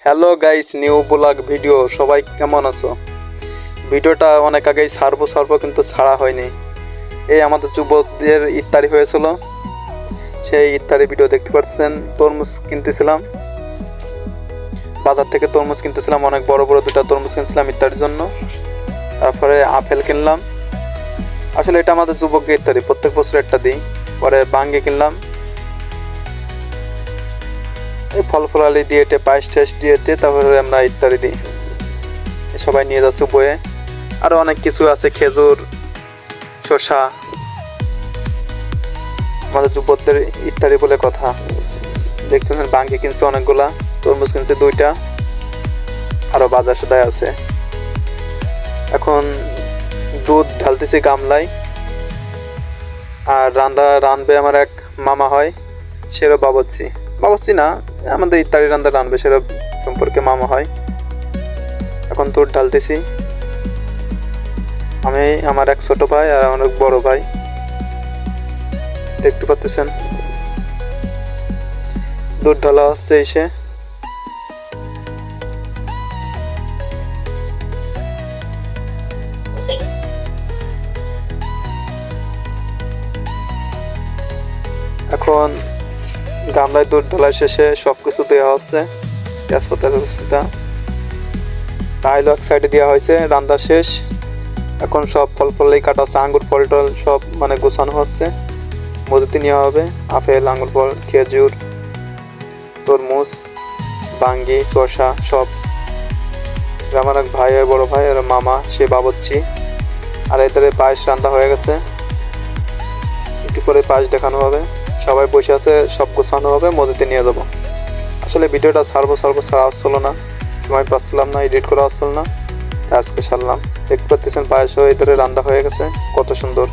Hello guys, new blog video. সবাই কেমন আছো? ভিডিওটা অনেক আগেই ছাড়বো কিন্তু ছাড়া হয়নি। এই আমাদের যুবকদের ইফতারি হয়েছিল, সেই ইফতারি ভিডিও দেখতে পাচ্ছেন। তরমুজ কিনতেছিলাম, বাজার থেকে তরমুজ কিনতেছিলাম, অনেক বড় বড় দুটা তরমুজ কিনছিলাম ইফতারির জন্য। তারপরে আপেল কিনলাম। আসলে এটা আমাদের যুবকদের ইফতারি, প্রত্যেক বছর একটা দিই। পরে বাঙ্গি কিনলাম, এই ফল ফলালি দিয়ে পায়েস টেস্ট দিয়ে তারপরে আমরা ইফতারি দিই। সবাই নিয়ে যাচ্ছে বয়ে, আরো অনেক কিছু আছে, খেজুর, শসা। আমাদের যুবকদের ইফতারি বলে কথা। দেখতেছেন বাঙ্গি কিনছে অনেকগুলা, তরমুজ কিনছে দুইটা, আরো বাজার সদায় আছে। এখন দুধ ঢালতেছি গামলায়। আর রানবে আমার এক মামা হয়, সেরও বাবচ্চি না, আমাদের ইত্যাদি রান্না রানবে, সেরও সম্পর্কে মামা হয়। এখন দুধ ঢালতেছি আমি, আমার এক ছোট ভাই আর আমার এক বড় ভাই। দেখতে পাচ্ছেন দুধ ঢালা হচ্ছে। এসে এখন গামলায় দুধ ঢালা শেষে সবকিছু দেওয়া হচ্ছে, তেজপাতা চাইল এক সাইডে দেওয়া হয়েছে, রান্না শেষ। এখন সব ফল ফলই কাটা হচ্ছে, আঙ্গুর ফল টল সব মানে গোছানো হচ্ছে, মজুতি নেওয়া হবে। আপেল, আঙ্গুর ফল, খেজুর, তরমুজ, বাঙ্গি, শসা সব। আমার এক ভাই, বড় ভাই আর মামা, সে বাবচ্চি। আর এদের পায়েস রান্না হয়ে গেছে, একটু পরে পায়েস দেখানো হবে। সবাই বসে আছে, সব গোছানো হবে, মজুতে নিয়ে যাবো। আসলে ভিডিওটা ছাড়া হচ্ছিল না, সময় পাচ্ছিলাম না, এডিট করা হচ্ছিল না, আজকে সারলাম। দেখতে পাচ্ছেন পায়েস এদের রান্না হয়ে গেছে, কত সুন্দর।